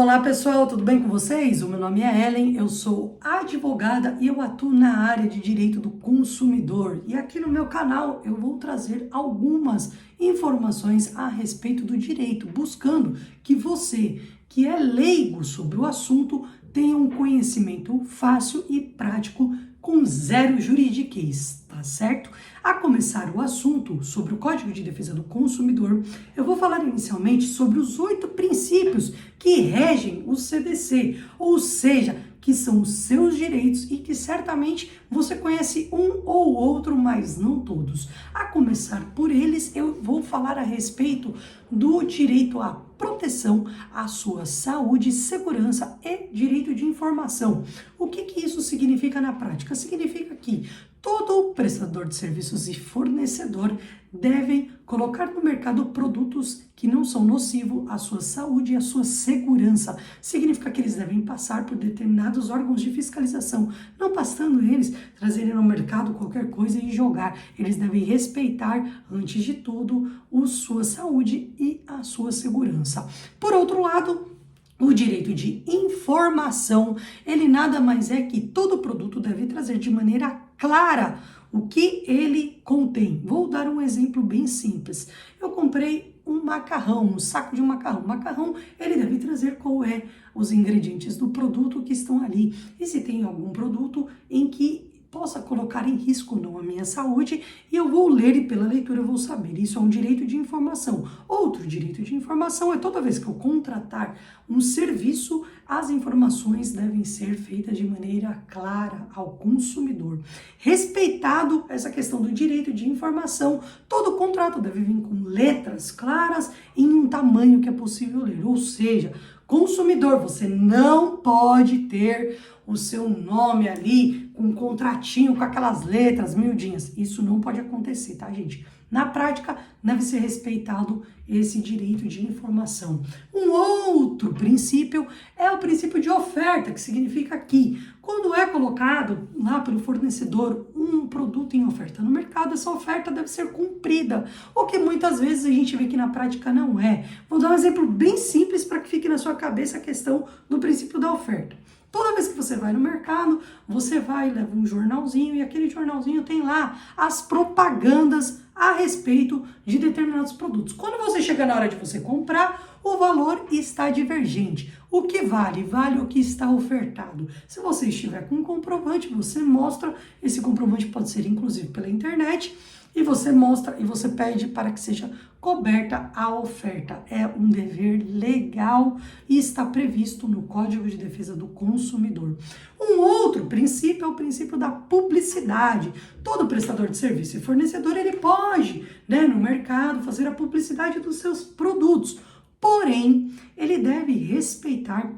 Olá pessoal, tudo bem com vocês? O meu nome é Ellen, eu sou advogada e eu atuo na área de direito do consumidor. E aqui no meu canal eu vou trazer algumas informações a respeito do direito, buscando que você, que é leigo sobre o assunto, tenha um conhecimento fácil e prático com zero juridiquês, tá certo? A começar o assunto sobre o Código de Defesa do Consumidor, eu vou falar inicialmente sobre os 8 princípios que regem o CDC, ou seja, que são os seus direitos e que certamente você conhece um ou outro, mas não todos. A começar por eles, eu vou falar a respeito do direito à proteção à sua saúde, segurança e direito de informação. O que isso significa na prática? Significa que todo prestador de serviços e fornecedor devem colocar no mercado produtos que não são nocivos à sua saúde e à sua segurança. Significa que eles devem passar por determinados órgãos de fiscalização, não bastando eles trazerem no mercado qualquer coisa e jogar. Eles devem respeitar, antes de tudo, a sua saúde e a sua segurança. Por outro lado, o direito de informação, ele nada mais é que todo produto deve trazer de maneira clara o que ele contém. Vou dar um exemplo bem simples. Eu comprei um macarrão, um saco de macarrão. O macarrão, ele deve trazer qual é os ingredientes do produto que estão ali. E se tem algum produto em que possa colocar em risco ou não a minha saúde, e eu vou ler e pela leitura eu vou saber. Isso é um direito de informação. Outro direito de informação é toda vez que eu contratar um serviço, as informações devem ser feitas de maneira clara ao consumidor. Respeitado essa questão do direito de informação, todo contrato deve vir com letras claras em um tamanho que é possível ler. Ou seja, consumidor, você não pode ter o seu nome ali com um contratinho, com aquelas letras miudinhas. Isso não pode acontecer, tá, gente? Na prática, deve ser respeitado esse direito de informação. Um outro princípio é o princípio de oferta, que significa que quando é colocado lá pelo fornecedor um produto em oferta no mercado, essa oferta deve ser cumprida, o que muitas vezes a gente vê que na prática não é. Vou dar um exemplo bem simples para que fique na sua cabeça a questão do princípio da oferta. Toda vez que você vai no mercado, você vai, leva um jornalzinho e aquele jornalzinho tem lá as propagandas a respeito de determinados produtos. Quando você chega na hora de você comprar, o valor está divergente. O que vale? Vale o que está ofertado. Se você estiver com um comprovante, você mostra, esse comprovante pode ser inclusive pela internet, e você mostra e você pede para que seja coberta a oferta. É um dever legal e está previsto no Código de Defesa do Consumidor. Um outro princípio é o princípio da publicidade. Todo prestador de serviço e fornecedor, ele pode, no mercado, fazer a publicidade dos seus produtos. Porém, ele deve respeitar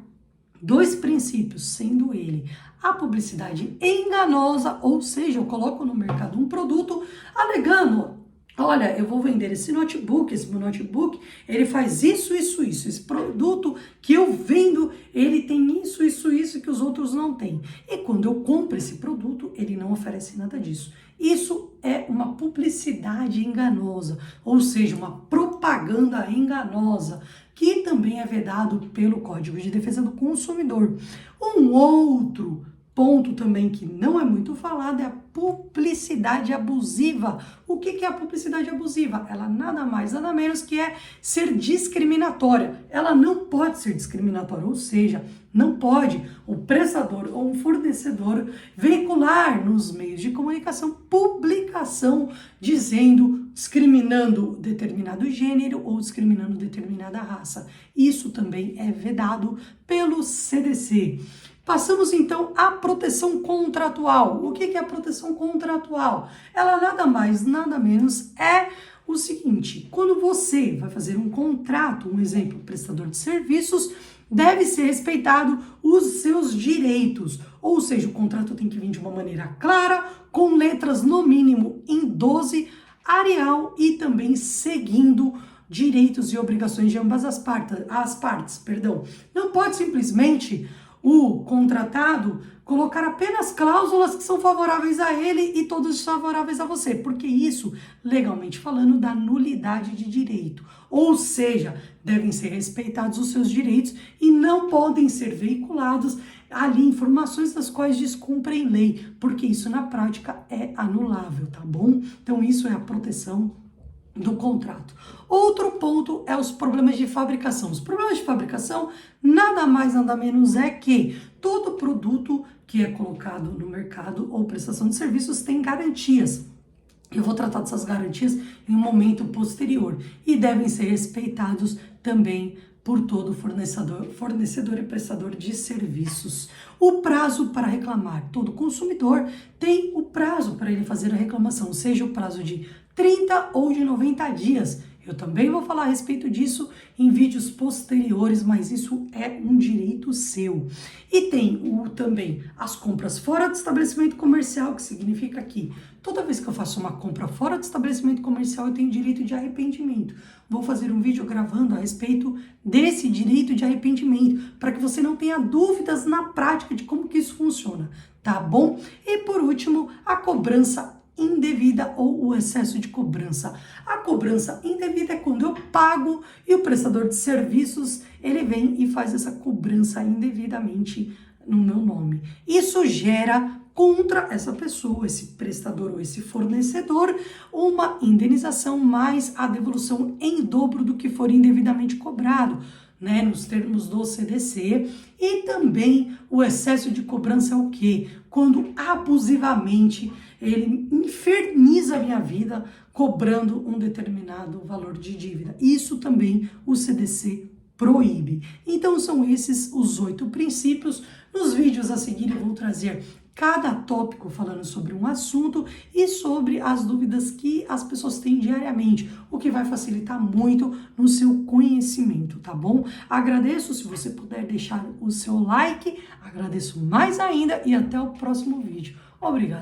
2 princípios, sendo ele a publicidade enganosa, ou seja, eu coloco no mercado um produto alegando, olha, eu vou vender esse meu notebook, ele faz isso, esse produto que eu vendo, ele tem isso que os outros não têm. E quando eu compro esse produto, ele não oferece nada disso. Isso é uma publicidade enganosa, ou seja, uma propaganda enganosa, que também é vedado pelo Código de Defesa do Consumidor. Um outro ponto também que não é muito falado é a publicidade abusiva. O que é a publicidade abusiva? Ela nada mais, nada menos que é ser discriminatória. Ela não pode ser discriminatória, ou seja, não pode o prestador ou um fornecedor veicular nos meios de comunicação publicação discriminando determinado gênero ou discriminando determinada raça. Isso também é vedado pelo CDC. Passamos então à proteção contratual. O que é a proteção contratual? Ela nada mais, nada menos é o seguinte: quando você vai fazer um contrato, um exemplo, prestador de serviços, deve ser respeitado os seus direitos. Ou seja, o contrato tem que vir de uma maneira clara, com letras no mínimo em 12, Arial e também seguindo direitos e obrigações de ambas as partes. Não pode simplesmente o contratado colocar apenas cláusulas que são favoráveis a ele e todas desfavoráveis a você, porque isso, legalmente falando, dá nulidade de direito. Ou seja, devem ser respeitados os seus direitos e não podem ser veiculados ali informações das quais descumprem lei, porque isso na prática é anulável, tá bom? Então isso é a proteção do contrato. Outro ponto é os problemas de fabricação. Os problemas de fabricação nada mais nada menos é que todo produto que é colocado no mercado ou prestação de serviços tem garantias. Eu vou tratar dessas garantias em um momento posterior e devem ser respeitados também por todo fornecedor e prestador de serviços. O prazo para reclamar. Todo consumidor tem o prazo para ele fazer a reclamação, seja o prazo de 30 ou de 90 dias. Eu também vou falar a respeito disso em vídeos posteriores, mas isso é um direito seu. E tem também as compras fora do estabelecimento comercial, que significa que toda vez que eu faço uma compra fora do estabelecimento comercial, eu tenho direito de arrependimento. Vou fazer um vídeo gravando a respeito desse direito de arrependimento, para que você não tenha dúvidas na prática de como que isso funciona, tá bom? E por último, a cobrança indevida ou o excesso de cobrança. A cobrança indevida é quando eu pago e o prestador de serviços, ele vem e faz essa cobrança indevidamente no meu nome. Isso gera contra essa pessoa, esse prestador ou esse fornecedor, uma indenização mais a devolução em dobro do que for indevidamente cobrado, né, nos termos do CDC. E também o excesso de cobrança é o quê? Quando abusivamente ele inferniza a minha vida cobrando um determinado valor de dívida. Isso também o CDC proíbe. Então são esses os 8 princípios. Nos vídeos a seguir eu vou trazer cada tópico falando sobre um assunto e sobre as dúvidas que as pessoas têm diariamente, o que vai facilitar muito no seu conhecimento, tá bom? Agradeço se você puder deixar o seu like, agradeço mais ainda e até o próximo vídeo. Obrigado.